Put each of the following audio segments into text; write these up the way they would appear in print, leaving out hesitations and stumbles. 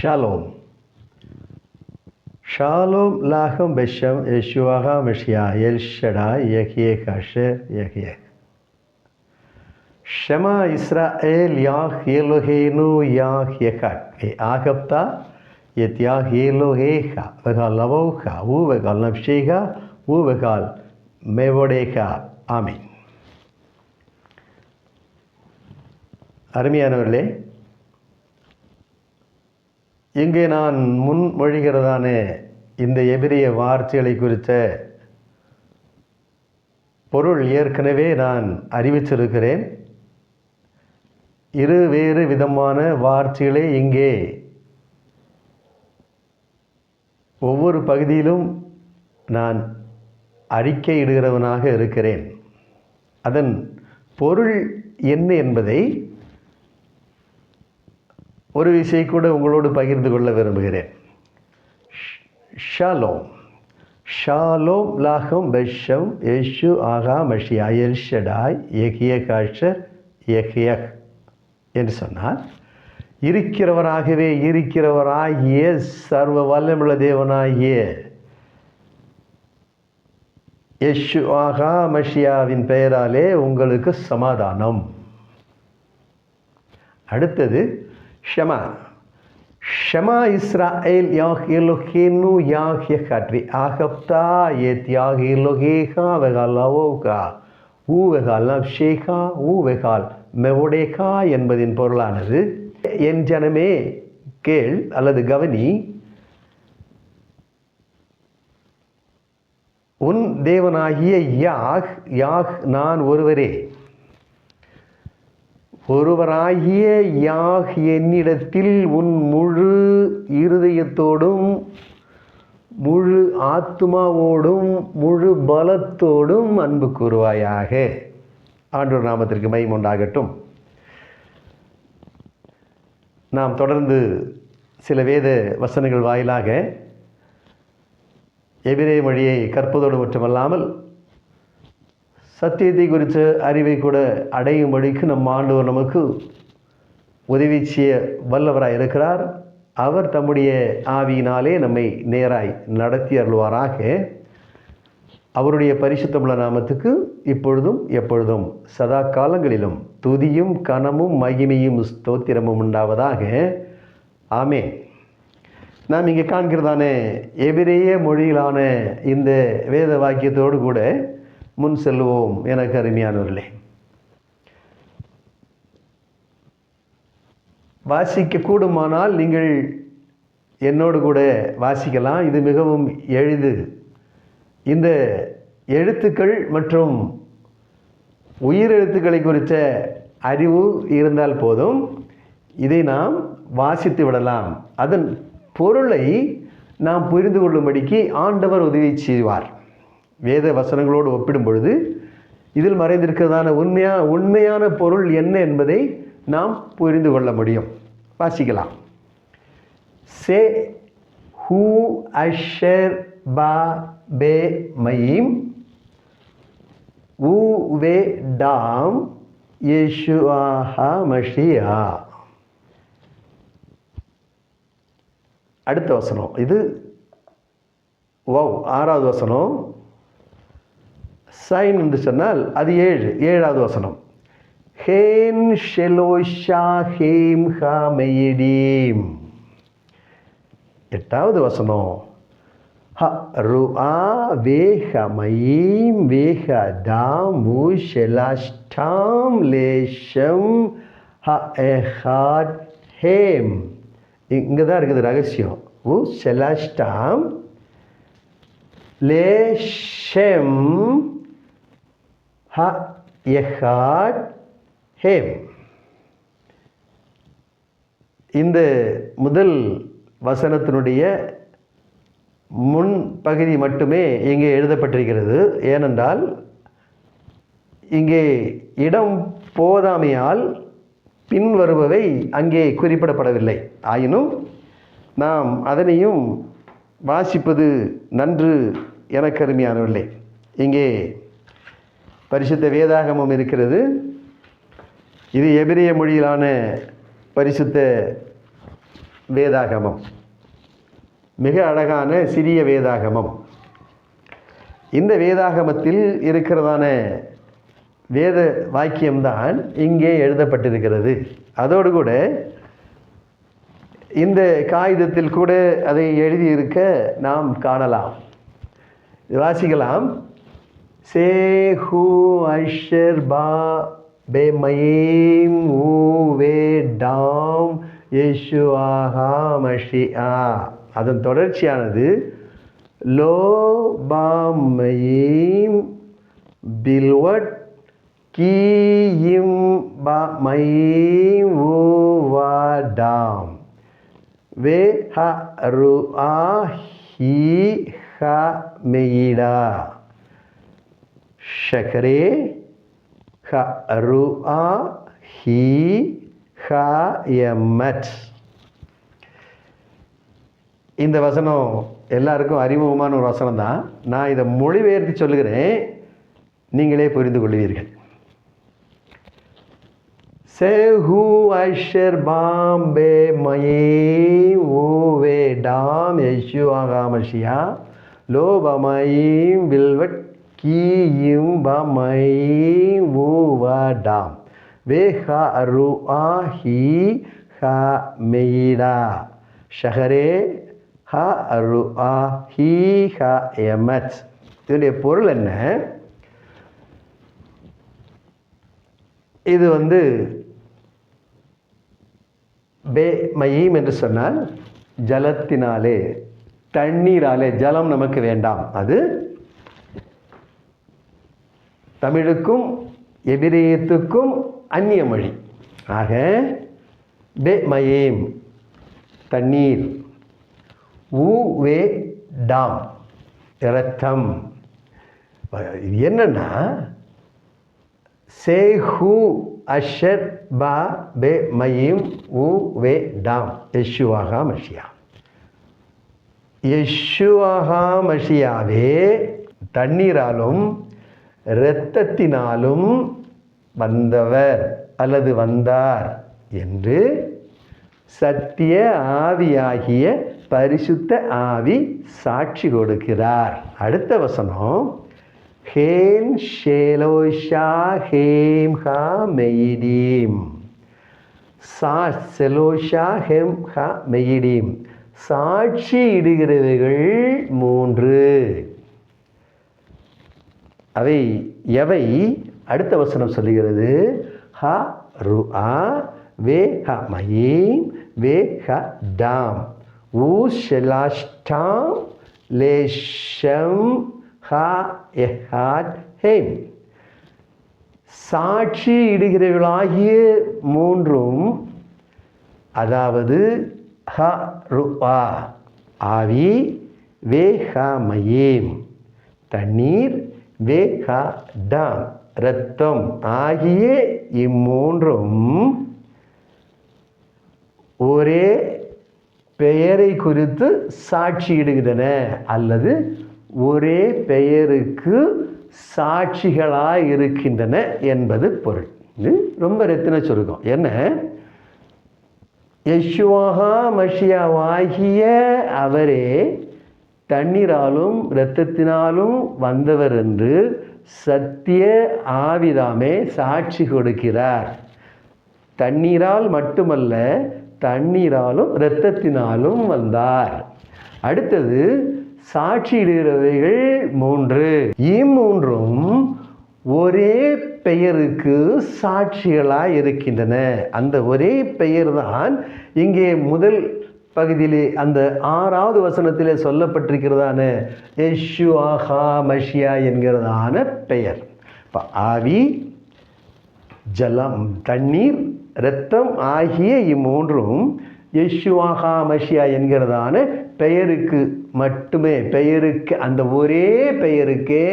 Shalom. ஷாலோம் லாகம் பெஷம் யெஷுவா மெஷியா எல் ஷடாய் யஹ்யே காஷர் யஹ்யே. ஷமா இஸ்ராயேல் யாஹ் எலோஹேனு யாஹ் யஹட் ஆகப்தா את יח אלוהיך וגל לבואך ובגל נפשך ובגל மேவோடேக. ஆமீன். அருமையானவர்களே, இங்கே நான் முன்மொழிகிறதான இந்த எபிரிய வார்த்தைகளை குறித்த பொருள் ஏற்கனவே நான் அறிவிச்சிருக்கிறேன். வேறு விதமான வார்த்தைகளை இங்கே ஒவ்வொரு பகுதியிலும் நான் அறிக்கையிடுகிறவனாக இருக்கிறேன். அதன் பொருள் என்ன என்பதை ஒரு விஷயம் கூட உங்களோடு பகிர்ந்து கொள்ள விரும்புகிறேன். ஷாலோம். ஷாலோம் லாகம் பெஷம் யேசு ஆகா மஷியா எல் ஷடாய் யஹ்யே காஷர் யஹ்யே என்று சொன்னார். இருக்கிறவராகவே இருக்கிறவராகிய சர்வ வல்லமுள்ள தேவனாகிய யெஷுவா மஷியாவின் பெயராலே உங்களுக்கு சமாதானம். அடுத்தது ஷமா. ஷமா இஸ்ராயேல் யாஹ் எலோஹேனு யாஹ் யஹட் ஆகப்தா எத் யாஹ் எலோஹேகா வெகால் லவோகா வெகால் நப்ஷேகா வெகால் மெவோடேகா என்பதின் பொருளானது, என் ஜனமே கேள் அல்லது கவனி, உன் தேவனாகிய யாஹ் நான் ஒருவரே. ஒருவராகிய யாஹ் என்னிடத்தில் உன் முழு இருதயத்தோடும் முழு ஆத்மாவோடும் முழு பலத்தோடும் அன்பு கூறுவாயாக. ஆண்டவர் நாமத்திற்கு மகிமை உண்டாகட்டும். நாம் தொடர்ந்து சில வேத வசனங்கள் வாயிலாக எபிரேய மொழியை கற்பதோடு மட்டுமல்லாமல் சத்தியத்தை குறித்த அறிவை கூட அடையும்படிக்கு நம் ஆண்டவர் நமக்கு உதவி செய்ய வல்லவராய் இருக்கிறார். அவர் தம்முடைய ஆவியினாலே நம்மை நேராய் நடத்தி அருள்வாராக. அவருடைய பரிசுத்தமுள்ள நாமத்துக்கு இப்பொழுதும் எப்பொழுதும் சதா காலங்களிலும் துதியும் கனமும் மகிமையும் ஸ்தோத்திரமும் உண்டாவதாக. ஆமென். நாம் இங்கே காண்கிறதான எபிரேய மொழியிலான இந்த வேத வாக்கியத்தோடு கூட முன் செல்வோம். எனக்கு அருமையானவர்களே, வாசிக்க கூடுமானால் நீங்கள் என்னோடு கூட வாசிக்கலாம். இது மிகவும் எளிது. இந்த எழுத்துக்கள் மற்றும் உயிரெழுத்துக்களை குறித்த அறிவு இருந்தால் போதும், இதை நாம் வாசித்து விடலாம். அதன் பொருளை நாம் புரிந்து கொள்ளும்படிக்கு ஆண்டவர் உதவி செய்வார். வேத வசனங்களோடு ஒப்பிடும் பொழுது இதில் மறைந்திருக்கிறதான உண்மையான பொருள் என்ன என்பதை நாம் புரிந்து கொள்ள முடியும். வாசிக்கலாம். சே ஹூ அஷர் பா பே மைம் வே டாம் யெஷுவா மஷியா. அடுத்த வசனம் இது ஆறாவது வசனம். சைன் என்று சொன்னால் அது ஏழாவது வசனம். ஹேன் ஷெலோஷா ஹேம் ஹா மெயிடீம். எட்டாவது வசனம். ஹ ருஆ வேஹ மயீம் வேஹ தாம் ஊ ஷெலாஷ்டாம் லேஷம் ஹ எஹாட் ஹேம். இங்கே தான் இருக்குது ரகசியம். ஊ ஷெலாஷ்டாம் லேஷம் ஹ எஹாட் ஹேம். இந்த முதல் வசனத்தினுடைய முன் பகுதி மட்டுமே இங்கே எழுதப்பட்டிருக்கிறது. ஏனென்றால் இங்கே இடம் போதாமையால் பின்வருபவை அங்கே குறிப்பிடப்படவில்லை. ஆயினும் நாம் அதனையும் வாசிப்பது நன்று. எனக்கு அருமையானவில்லை. இங்கே பரிசுத்த வேதாகமம் இருக்கிறது. இது எபிரேய மொழியிலான பரிசுத்த வேதாகமம், மிக அழகான சிறிய வேதாகமம். இந்த வேதாகமத்தில் இருக்கிறதான வேத வாக்கியம்தான் இங்கே எழுதப்பட்டிருக்கிறது. அதோடு கூட இந்த காகிதத்தில் கூட அதை எழுதியிருக்க நாம் காணலாம். வாசிக்கலாம். சேஹு ஐஷர் பா பெமயீம் ஊவே டாம் யேசு ஆஹா மஷிஆ. அதன் தொடர்ச்சியானது லோ பாமயீம் பில்வட் கீயும் பாமயீம் ஊவாடாம் வே ஹ ரு ஆ ஹி ஹ மெயிடா ஷகரே ஹ ரு ஆ ஹி ஹ யமட். இந்த வசனம் எல்லாருக்கும் அறிமுகமான ஒரு வசனம் தான். நான் இதை மொழிபெயர்த்து சொல்லுகிறேன், நீங்களே புரிந்து கொள்வீர்கள். சேஹு ஐஷர் பாம்பே மயே ஊவே டாம் யேசு ஆகாமஷியா லோபமயீம் வில்வட் கீயும் பமயீம் ஊவா டாம் வே ஹ ரு ஆ ஹி ஹ மெயிடா ஷஹரே ஹ ரு ஆ ஹி ஹ யமத். இதனுடைய பொருள் என்ன? இது பே மயீம் என்று சொன்னால் ஜலத்தினாலே, தண்ணீராலே. ஜலம் நமக்கு வேண்டாம். அது தமிழுக்கும் எபிரேயத்துக்கும் அந்நிய மொழி. ஆக பே மயீம் தண்ணீர், ஊ வே டாம் இரத்தம். என்னன்னா சேஹு அஷர் பா பே மயீம் ஊ வே டாம் யெஷுவா மஷியா. யெஷுவா மஷியாவே தண்ணீராலும் இரத்தத்தினாலும் வந்தவர் அல்லது வந்தார் என்று சத்திய ஆவியாகிய பரிசுத்த ஆவி சாட்சி கொடுக்கிறார். அடுத்த வசனம் ஹேன் ஷேலோஷா ஹேம் ஹா மெயிடீம். செலோஷா ஹெம் ஹா மெயிடீம். சாட்சி இடுகிறவைகள் 3. அவை எவை? அடுத்த வசனம் சொல்லுகிறது. ஹ ரு ஆ வே ஹ மயீம் வே ஹ டாம் ஊ ஷெலாஷ்டாம் லேஷம் ஹா எஹாட் ஹேம். சாட்சி இடுகிறவர்களாகிய 3, அதாவது ஹ ரு ஆ ஆவி, வே ஹ மயீம் தண்ணீர், வே ஹ டாம் இரத்தம் ஆகிய 3ம் ஒரே பெயரை குறித்து சாட்சியிடுகின்றன அல்லது ஒரே பெயருக்கு சாட்சிகளாய் இருக்கின்றன என்பது பொருள். இது ரொம்ப ரத்தின சுருக்கம். என்ன? யெஷுவா மஷியாவாகிய அவரே தண்ணீராலும் இரத்தத்தினாலும் வந்தவர் என்று சத்திய ஆவிதாமே சாட்சி கொடுக்கிறார். தண்ணீரால் மட்டுமல்ல, தண்ணீராலும் இரத்தத்தினாலும் வந்தார். அடுத்தது சாட்சியிடுகிறவைகள் 3. இம்மூன்றும் ஒரே பெயருக்கு சாட்சிகளாய் இருக்கின்றன. அந்த ஒரே பெயர் தான் இங்கே முதல் பகுதியிலே அந்த 6வது வசனத்திலே சொல்லப்பட்டிருக்கிறதான யெஷுவா மஷியா என்கிறதான பெயர். இப்போ ஆவி, ஜலம், தண்ணீர், இரத்தம் ஆகிய இம்மூன்றும் யெஷுவா மஷியா என்கிறதான பெயருக்கு மட்டுமே, பெயருக்கு, அந்த ஒரே பெயருக்கே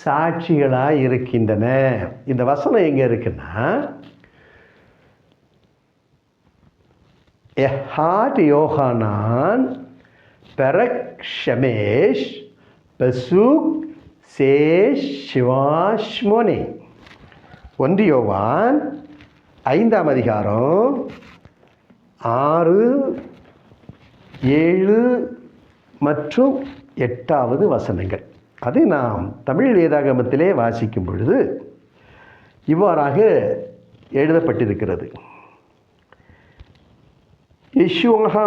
சாட்சிகளாய் இருக்கின்றன. இந்த வசனம் எங்க இருக்குன்னா, எஹாட் யோஹானான் பெரக் ஷமேஷ் பசூக் சேஷ் சிவாஷ்மோனே. 1 யோவான் 5ஆம் அதிகாரம் 6, 7 மற்றும் 8வது வசனங்கள். அது நாம் தமிழ் வேதாகமத்திலே வாசிக்கும் பொழுது இவ்வாறாக எழுதப்பட்டிருக்கிறது. யெஷுவா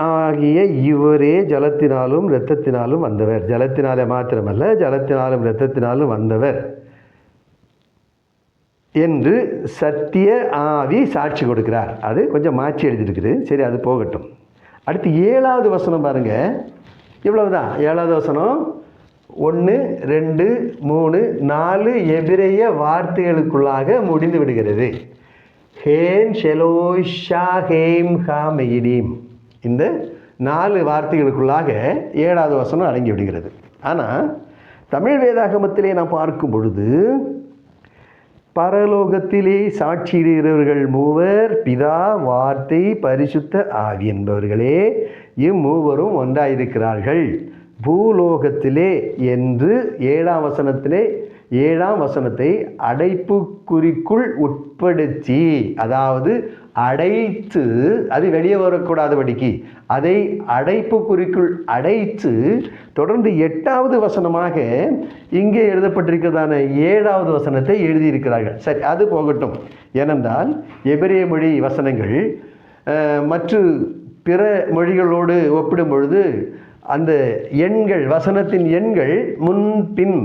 ஆகிய இவரே ஜலத்தினாலும் இரத்தத்தினாலும் வந்தவர். ஜலத்தினாலே மாத்திரமல்ல, ஜலத்தினாலும் இரத்தத்தினாலும் வந்தவர் என்று சத்திய ஆவி சாட்சி கொடுக்கிறார். அது கொஞ்சம் மாற்றி எழுதியிருக்குது. சரி, அது போகட்டும். அடுத்து 7வது வசனம் பாருங்க. இவ்வளவுதான் 7வது வசனம். 1, 2, 3, 4 எபிரேய வார்த்தைகளுக்குள்ளாக முடிந்து விடுகிறது. ஹேன் ஷெலோஷா ஹேம் ஹா மெயிடீம். இந்த 4 வார்த்தைகளுக்குள்ளாக 7வது வசனம் அடங்கி விடுகிறது. ஆனால் தமிழ் வேதாகமத்திலே நாம் பார்க்கும் பொழுது பரலோகத்திலே சாட்சியிடுகிறவர்கள் மூவர், பிதா, வார்த்தை, பரிசுத்த ஆவி என்பவர்களே. இம்மூவரும் ஒன்றாயிருக்கிறார்கள் பூலோகத்திலே என்று 7ஆம் வசனத்தை அடைப்புக்குறிக்குள் உட்படுத்தி, அதாவது அடைத்து, அது வெளியே வரக்கூடாதபடிக்கு அதை அடைப்புக்குறிக்குள் அடைத்து தொடர்ந்து 8வது வசனமாக இங்கே எழுதப்பட்டிருக்கிறதான 7வது வசனத்தை எழுதியிருக்கிறார்கள். சரி, அது போகட்டும். ஏனென்றால் எபிரேய மொழி வசனங்கள் மற்ற பிற மொழிகளோடு ஒப்பிடும் பொழுது அந்த எண்கள், வசனத்தின் எண்கள் முன்பின்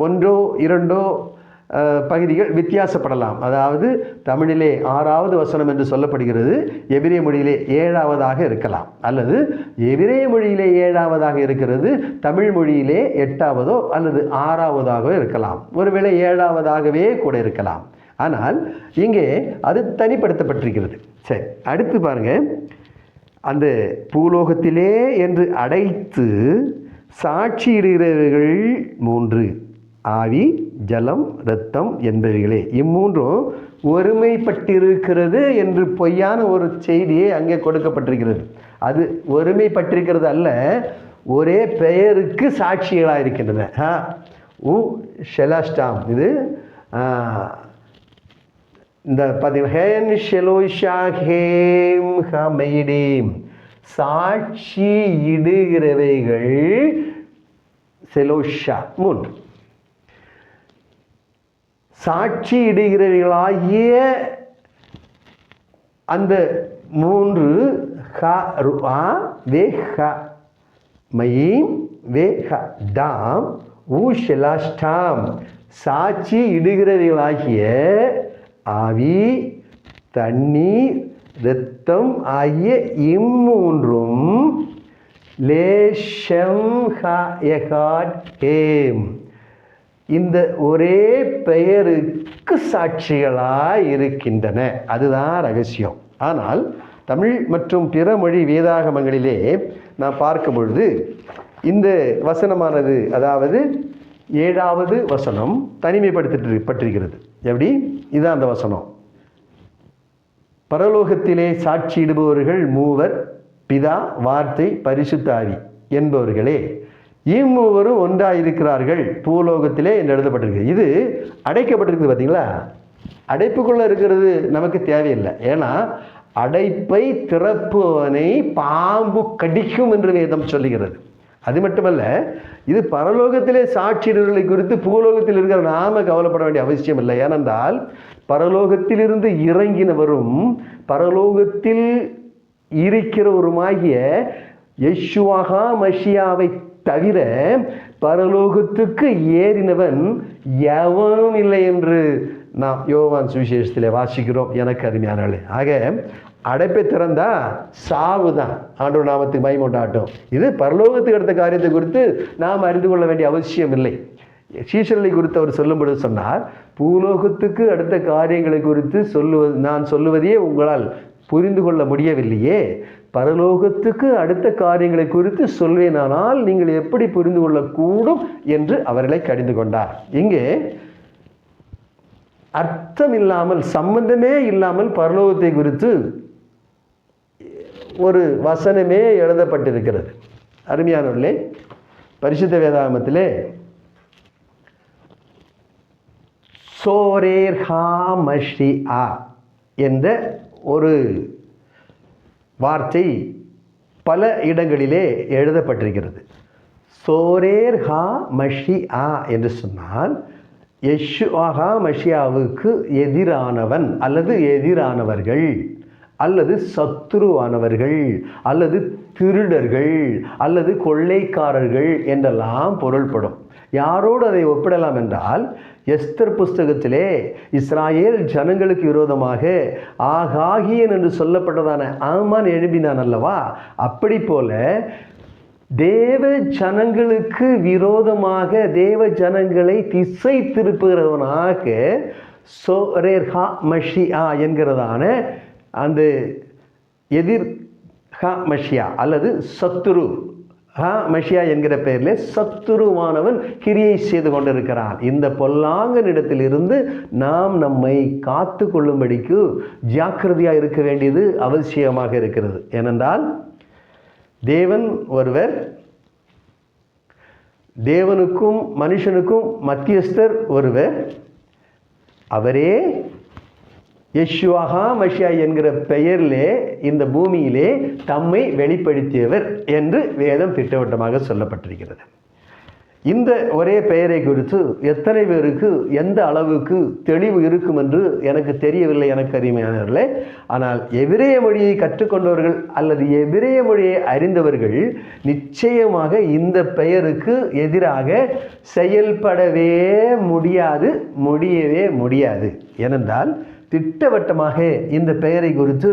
1, 2 பகுதிகள் வித்தியாசப்படலாம். அதாவது தமிழிலே 6வது வசனம் என்று சொல்லப்படுகிறது, எபிரேய மொழியிலே 7வதாக இருக்கலாம், அல்லது எபிரேய மொழியிலே 7வதாக இருக்கிறது, தமிழ் மொழியிலே 8வதோ அல்லது 6வதாக இருக்கலாம், ஒருவேளை 7வதாகவே கூட இருக்கலாம். ஆனால் இங்கே அது தனிப்படுத்தப்பட்டிருக்கிறது. சரி, அடுத்து பாருங்க. அந்த பூலோகத்திலே என்று அடைத்து சாட்சியிடுகிறவர்கள் 3, ஆவி, ஜலம், இரத்தம் என்பவைகளே. இம்மூன்றும் ஒருமைப்பட்டிருக்கிறது என்று பொய்யான ஒரு செய்தியை அங்கே கொடுக்கப்பட்டிருக்கிறது. அது ஒருமைப்பட்டிருக்கிறது அல்ல, ஒரே பெயருக்கு சாட்சிகளாக இருக்கின்றன. ஷெலாஸ்டாம். இது இந்த பார்த்தீங்கன்னா சாட்சி இடுகிறவைகள் செலோஷா 3. சாட்சி இடுகிறவைகளாகிய அந்த 3 சாட்சி இடுகிறவைகளாகிய ஆவி, தண்ணீர், இரத்தம் ஆகிய இம்மூன்றும் இந்த ஒரே பெயருக்கு சாட்சிகளாய் இருக்கின்றன. அதுதான் ரகசியம். ஆனால் தமிழ் மற்றும் பிற மொழி வேதாகமங்களிலே நாம் பார்க்கும் பொழுது இந்த வசனமானது, அதாவது 7வது வசனம் தனிமைப்படுத்தப்பட்டிருக்கிறது. எப்படி? இதுதான் அந்த வசனம். பரலோகத்திலே சாட்சியிடுபவர்கள் 3, பிதா, வார்த்தை, பரிசுத்த ஆவி என்பவர்களே. இம்மூவரும் ஒன்றாயிருக்கிறார்கள் பூலோகத்திலே என்று எழுதப்பட்டிருக்கு. இது அடைக்கப்பட்டிருக்குது. பார்த்தீங்களா? அடைப்புக்குள்ளே இருக்கிறது நமக்கு தேவையில்லை. ஏன்னா அடைப்பை திறப்பவனை பாம்பு கடிக்கும் என்று வேதம் சொல்லுகிறது. அது மட்டுமல்ல, இது பரலோகத்திலே சாட்சியிடுவர்களை குறித்து பூலோகத்தில் இருக்கிற நாம கவலைப்பட வேண்டிய அவசியம் இல்லை. ஏனென்றால் பரலோகத்திலிருந்து இறங்கினவரும் பரலோகத்தில் இருக்கிறவருமாகிய யெஷுவா மஷியாவை தவிர பரலோகத்துக்கு ஏறினவன் எவனும் இல்லை என்று நாம் யோவான் சுவிசேஷத்தில் வாசிக்கிறோம். எனக்கு அருமையானவர்களே, ஆக அடைப்பை திறந்தா சாவு தான். ஆண்டவர் நாமத்துக்கு மகிமை உண்டாகட்டும். இது பரலோகத்துக்கு அடுத்த காரியத்தை குறித்து நாம் அறிந்து கொள்ள வேண்டிய அவசியம் இல்லை. சீஷர்களை குறித்து அவர் சொல்லும்பொழுது சொன்னார், பூலோகத்துக்கு அடுத்த காரியங்களை குறித்து நான் சொல்லுவதையே உங்களால் புரிந்து கொள்ள முடியவில்லையே, பரலோகத்துக்கு அடுத்த காரியங்களை குறித்து சொல்வேனானால் நீங்கள் எப்படி புரிந்து கொள்ளக்கூடும் என்று அவர்களை கடிந்து கொண்டார். இங்கே அர்த்தம் இல்லாமல், சம்பந்தமே இல்லாமல் பரலோகத்தை குறித்து ஒரு வசனமே எழுதப்பட்டிருக்கிறது. அருமையானவர்களே, பரிசுத்த வேதாகமத்திலே சோரேர்ஹாமஷிஆ என்ற ஒரு வார்த்தை பல இடங்களிலே எழுதப்பட்டிருக்கிறது. சோரேர் ஹா மஷி ஆ என்று சொன்னால் யெஷுவா மஷியாவுக்கு எதிரானவன் அல்லது எதிரானவர்கள் அல்லது சத்துருவானவர்கள் அல்லது திருடர்கள் அல்லது கொள்ளைக்காரர்கள் என்றெல்லாம் பொருள்படும். யாரோடு அதை ஒப்பிடலாம் என்றால், எஸ்தர் புஸ்தகத்திலே இஸ்ராயேல் ஜனங்களுக்கு விரோதமாக ஆகாகியன் என்று சொல்லப்பட்டதான ஆமான் எழுப்பினான் அல்லவா, அப்படி போல தேவ ஜனங்களுக்கு விரோதமாக தேவ ஜனங்களை திசை திருப்புகிறவனாக சோரேர்ஹா மஷியா என்கிறதான அந்த எதிர் ஹா மஷியா அல்லது சத்துரு ஹா மஷியா என்கிற பெயரில் சத்துருவானவன் கிரியை செய்து கொண்டிருக்கிறான். இந்த பொல்லாங்கனிடத்திலிருந்து நாம் நம்மை காத்து கொள்ளும்படிக்கு ஜாக்கிரதையாக இருக்க வேண்டியது அவசியமாக இருக்கிறது. ஏனென்றால் தேவன் ஒருவர், தேவனுக்கும் மனுஷனுக்கும் மத்தியஸ்தர் ஒருவர், அவரே யெஷுவா மஷியா என்கிற பெயரிலே இந்த பூமியிலே தம்மை வெளிப்படுத்தியவர் என்று வேதம் திட்டவட்டமாக சொல்லப்பட்டிருக்கிறது. இந்த ஒரே பெயரை குறித்து எத்தனை பேருக்கு எந்த அளவுக்கு தெளிவு இருக்கும் என்று எனக்கு தெரியவில்லை, எனக்கு அருமையானவர்களே. ஆனால் எபிரேய மொழியை கற்றுக்கொண்டவர்கள் அல்லது எபிரேய மொழியை அறிந்தவர்கள் நிச்சயமாக இந்த பெயருக்கு எதிராக செயல்படவே முடியவே முடியாது. ஏனென்றால் திட்டவட்டமாக இந்த பெயரை குறித்து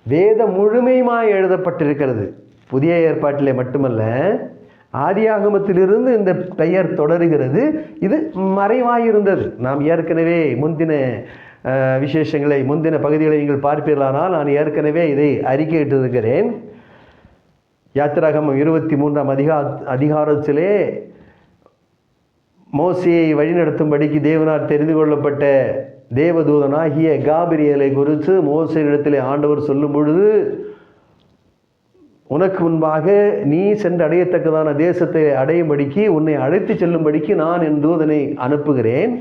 வேதம் முழுமையுமாய் எழுதப்பட்டிருக்கிறது. புதிய ஏற்பாட்டிலே மட்டுமல்ல, ஆதியாகமத்திலிருந்து இந்த பெயர் தொடருகிறது. இது மறைவாயிருந்தது. நாம் ஏற்கனவே முந்தின விசேஷங்களை, முந்தின பகுதிகளை நீங்கள் பார்ப்பீர்களானால் நான் ஏற்கனவே இதை அறிக்கையிட்டிருக்கிறேன். யாத்திராகமம் 23ஆம் அதிகாரத்திலே மோசேயை வழிநடத்தும்படிக்கு தேவனால் தெரிந்து கொள்ளப்பட்ட தேவதூதனாகிய காபிரியலை குறித்து மோசேயிடத்திலே ஆண்டவர் சொல்லும் பொழுது, உனக்கு முன்பாக நீ சென்று அடையத்தக்கதான தேசத்தை அடையும்படிக்கு உன்னை அழைத்து செல்லும்படிக்கு நான் என் தூதனை அனுப்புகிறேன்.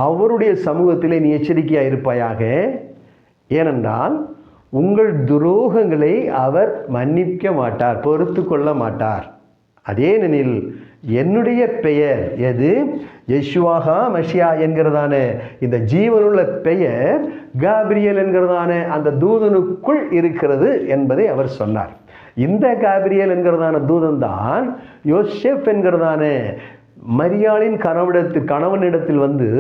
அவருடைய சமூகத்திலே நீ எச்சரிக்கையாக இருப்பாயாக. ஏனென்றால் உங்கள் துரோகங்களை அவர் மன்னிக்க மாட்டார், பொறுத்து கொள்ள மாட்டார். அதேனெனில் என்னுடைய பெயர் எது, யெஷுவா மஷியா என்கிறதான இந்த ஜீவனுள்ள பெயர் காபிரியல் என்கிறதான அந்த தூதனுக்குள் இருக்கிறது என்பதை அவர் சொன்னார். இந்த காபிரியல் என்கிறதான தூதன் தான் யோசேப் என்கிறதான மரியாளின் கணவனிடத்தில் வந்து,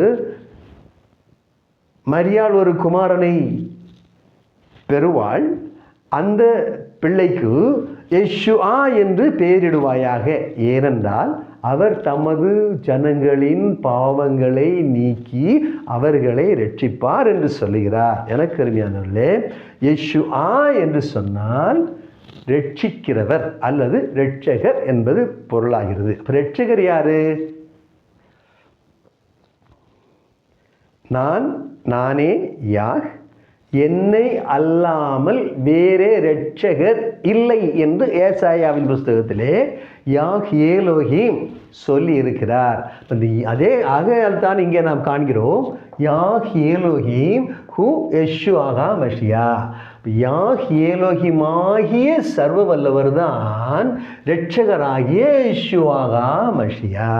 மரியாள் ஒரு குமாரனை பெறுவாள், அந்த பிள்ளைக்கு யெஷுவா என்று பெயரிடுவாயாக, ஏனென்றால் அவர் தமது ஜனங்களின் பாவங்களை நீக்கி அவர்களை ரட்சிப்பார் என்று சொல்லுகிறார். எனக்கு அருமையானவர்களே, யெஷுவா என்று சொன்னால் ரட்சிக்கிறவர் அல்லது ரட்சகர் என்பது பொருளாகிறது. ரட்சகர் யாரு? நானே யாஹ், என்னை அல்லாமல் வேறே இரட்சகர் இல்லை என்று ஏசாயாவின் புஸ்தகத்திலே யாஹ் ஏலோஹிம் சொல்லி இருக்கிறார். அதே ஆகையால் தான் இங்கே நாம் காண்கிறோம் யாஹ் ஏலோஹிம் ஹூ யெஷுவா மஷியா. யாஹ் ஏலோஹிமாகிய சர்வ வல்லவர் தான் இரட்சகராகிய யெஷுவா மஷியா.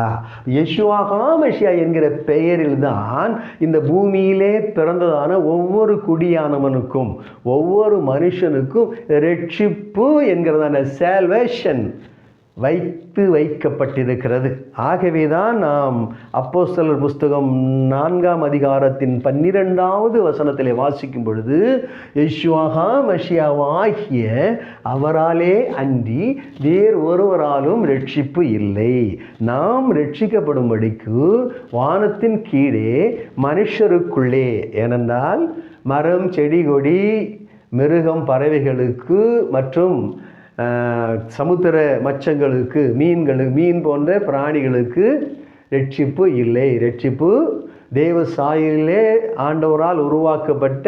யெஷுவா மஷியா என்கிற பெயரில் தான் இந்த பூமியிலே பிறந்ததான ஒவ்வொரு குடியானவனுக்கும் ஒவ்வொரு மனுஷனுக்கும் ரட்சிப்பு என்கிறதான சால்வேஷன் வைக்கப்பட்டிருக்கிறது. ஆகவே தான் நாம் அப்போஸ்தலர் புஸ்தகம் 4ஆம் அதிகாரத்தின் 12வது வசனத்திலே வாசிக்கும் பொழுது, யெஷுவா மஷியாவாகிய அவராலே அன்றி வேறு ஒருவராலும் ரட்சிப்பு இல்லை, நாம் ரட்சிக்கப்படும்படிக்கு வானத்தின் கீழே மனுஷருக்குள்ளே. ஏனென்றால் மரம் செடி கொடி மிருகம் பறவைகளுக்கு மற்றும் சமுத்திர மச்சங்களுக்கு மீன் போன்ற பிராணிகளுக்கு ரட்சிப்பு இல்லை. ரட்சிப்பு தேவ சாயலிலே ஆண்டவரால் உருவாக்கப்பட்ட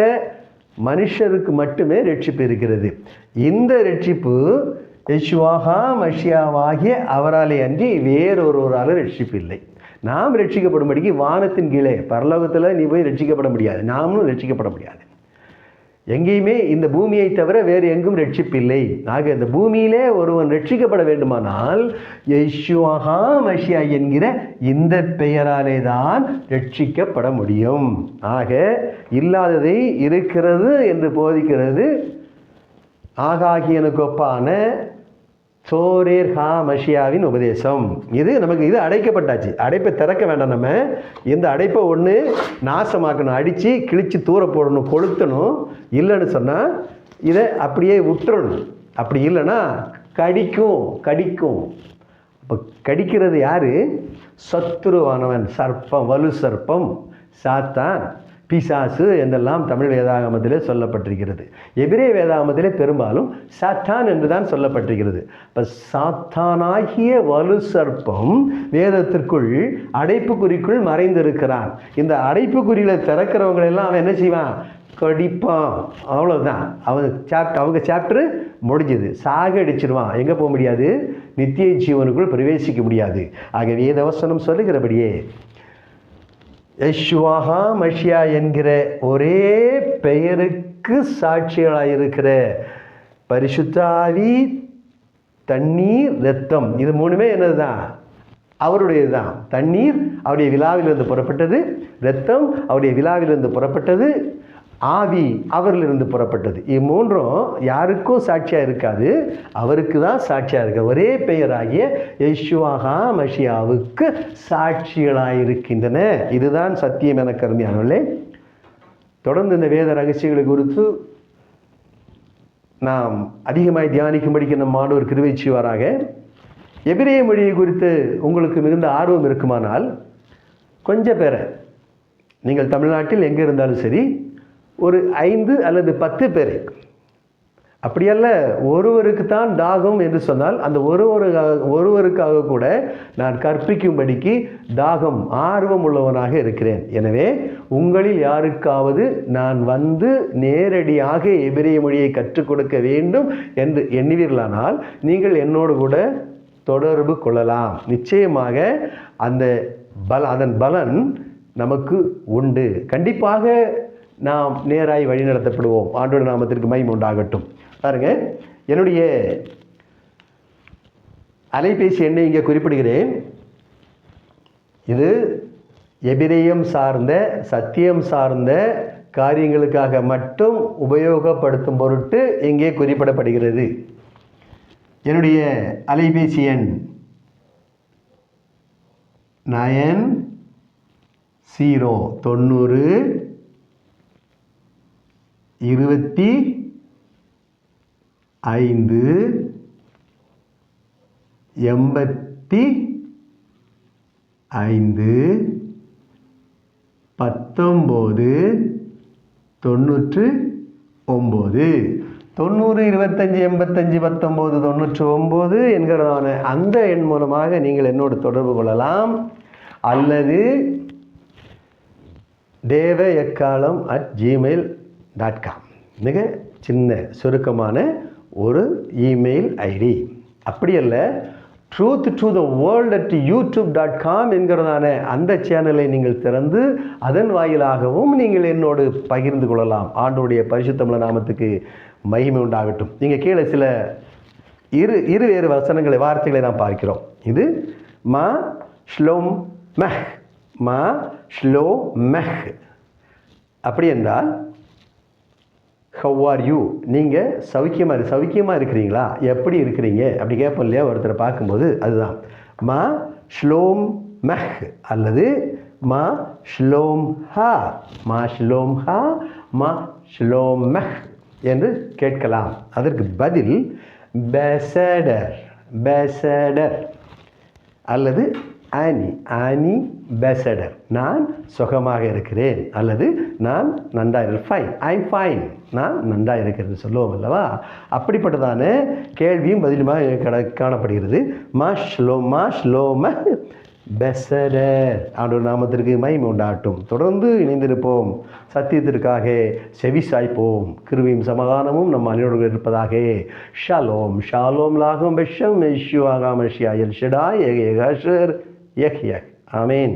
மனுஷருக்கு மட்டுமே ரட்சிப்பு இருக்கிறது. இந்த ரட்சிப்பு யெஷுவா மஷியாவாகிய அவராலே அன்றி வேறொருவரால் ரட்சிப்பு இல்லை. நாம் ரட்சிக்கப்படும்படிக்கு வானத்தின் கீழே பரலோகத்தில் நீ போய் ரட்சிக்கப்பட முடியாது, நாமும் ரட்சிக்கப்பட முடியாது. எங்கேயுமே இந்த பூமியை தவிர வேறு எங்கும் ரட்சிப்பில்லை. ஆக இந்த பூமியிலே ஒருவன் ரட்சிக்கப்பட வேண்டுமானால் யெஷுவா மஷியா என்கிற இந்த பெயராலே தான் ரட்சிக்கப்பட முடியும். ஆக இல்லாததை இருக்கிறது என்று போதிக்கிறது ஆகாகியனுக்கு ஒப்பான சோரேர் ஹா மஷியாவின் உபதேசம். இது நமக்கு இது அடைக்கப்பட்டாச்சு. அடைப்பை திறக்க வேண்டாம். நம்ம இந்த அடைப்பை ஒன்று நாசமாக்கணும், அடித்து கிழித்து தூர போடணும், கொளுத்தணும். இல்லைன்னு சொன்னால் இதை அப்படியே விட்டுறணும். அப்படி இல்லைன்னா கடிக்கும். அப்போ கடிக்கிறது யார்? சத்துருவானவன், சர்ப்பம், வலு சர்ப்பம், சாத்தான், பிசாசு என்றெல்லாம் தமிழ் வேதாகமத்திலே சொல்லப்பட்டிருக்கிறது. எபிரேய வேதாகமத்திலே பெரும்பாலும் சாத்தான் என்று தான் சொல்லப்பட்டிருக்கிறது. இப்போ சாத்தானாகிய வலு சர்ப்பம் வேதத்திற்குள் அடைப்புக்குறிக்குள் மறைந்திருக்கிறான். இந்த அடைப்புக்குறியில் திறக்கிறவங்களெல்லாம் அவன் என்ன செய்வான்? கடிப்பான். அவ்வளோதான். அவங்க சாப்டரு முடிஞ்சது. சாகடிச்சிருவான். எங்கே போக முடியாது? நித்திய ஜீவனுக்குள் பிரவேசிக்க முடியாது. ஆக வேதவசனம் சொல்லுகிறபடியே யெஷுவா மஷியா என்கிற ஒரே பெயருக்கு சாட்சிகளாயிருக்கிற பரிசுத்த ஆவி, தண்ணீர், இரத்தம், இது மூணுமே என்னது தான்? அவருடையது தான். தண்ணீர் அவருடைய விழாவிலிருந்து புறப்பட்டது, இரத்தம் அவருடைய விழாவிலிருந்து புறப்பட்டது, ஆவி அவரிலிருந்து புறப்பட்டது. இம்மூன்றும் யாருக்கும் சாட்சியாக இருக்காது, அவருக்கு தான் சாட்சியாக இருக்க. ஒரே பெயராகிய யெஷுவா மஷியாவுக்கு சாட்சிகளாயிருக்கின்றன. இதுதான் சத்தியம் என கருமையானவர்களே. தொடர்ந்து இந்த வேத ரகசியங்களை குறித்து நாம் அதிகமாய் தியானிக்கும்படிக்கு நம் ஆண்டவர் கிருபை செய்வாராக. எபிரேய மொழியை குறித்து உங்களுக்கு மிகுந்த ஆர்வம் இருக்குமானால் கொஞ்சம் பேரை நீங்கள் தமிழ்நாட்டில் எங்கே இருந்தாலும் சரி ஒரு 5 அல்லது 10 பேரை, அப்படியல்ல ஒருவருக்கு தான் தாகம் என்று சொன்னால் அந்த ஒருவருக்காக கூட நான் கற்பிக்கும்படிக்கு தாகம் ஆர்வம் உள்ளவனாக இருக்கிறேன். எனவே உங்களில் யாருக்காவது நான் வந்து நேரடியாக எபிரேய மொழியை கற்றுக் கொடுக்க வேண்டும் என்று எண்ணுவீர்களானால் நீங்கள் என்னோடு கூட தொடர்பு கொள்ளலாம். நிச்சயமாக அதன் பலன் நமக்கு உண்டு. கண்டிப்பாக நாம் நேராய் வழி நடத்தப்படுவோம். ஆண்டோட நாமத்திற்கு மகிமை உண்டாகட்டும். பாருங்க, என்னுடைய அலைபேசி எண்ணை இங்கே குறிப்பிடுகிறேன். இது எபிரேயம் சார்ந்த, சத்தியம் சார்ந்த காரியங்களுக்காக மட்டும் உபயோகப்படுத்தும் பொருட்டு இங்கே குறிப்பிடப்படுகிறது. என்னுடைய அலைபேசி எண் 90 25 85 19 99 90 25 85 19 99 என்கிறதான அந்த எண் மூலமாக நீங்கள் என்னோடு தொடர்பு கொள்ளலாம். அல்லது devayekkalam@gmail.com மிக சின்ன சுருக்கமான ஒரு இமெயில் ஐடி. அப்படி அல்ல, truth-to-the-world@youtube.com என்கிறதான அந்த சேனலை நீங்கள் திறந்து அதன் வாயிலாகவும் நீங்கள் என்னோடு பகிர்ந்து கொள்ளலாம். ஆண்டவருடைய பரிசுத்தமுள்ள நாமத்துக்கு மகிமை உண்டாகட்டும். நீங்கள் கீழே சில இரு வேறு வார்த்தைகளை நாம் பார்க்கிறோம். இது மா ஷ்லோம் மெஹ், மா ஷ்லோ மெஹ். அப்படி என்றால் ஹவ் ஆர் யூ, நீங்கள் சௌக்கியமாக இருக்கிறீங்களா, எப்படி இருக்கிறீங்க அப்படி கேட்போம் இல்லையா ஒருத்தரை பார்க்கும்போது. அதுதான் மா ஷ்லோம் மெஹ் அல்லது மா ஷ்லோம் ஹா, மா ஷ்லோம் ஹா, மா ப்ஷலோம் என்று கேட்கலாம். அதற்கு பதில் பேசடர் அல்லது ஆனி பேசடர், நான் சுகமாக இருக்கிறேன் அல்லது நான் நன்றாக ஃபைன், ஐம் ஃபைன், நான் நன்றாக இருக்கிறது சொல்லுவோம் அல்லவா. அப்படிப்பட்டதான கேள்வியும் பதிலுமாக காணப்படுகிறது. மா ஷ்லோம பெசடர். ஆண்டவர் நாமத்திற்கு மகிமை உண்டாகட்டும். தொடர்ந்து இணைந்திருப்போம், சத்தியத்திற்காக செவி சாய்ப்போம். கிருபையும் சமாதானமும் நம் அனைவரோடு இருப்பதாக. ஷாலோம் ஷாலோம் லாகம் பெஷம் யெஷுவா மஷியா எல் ஷடாய் யக் ஆமேன்.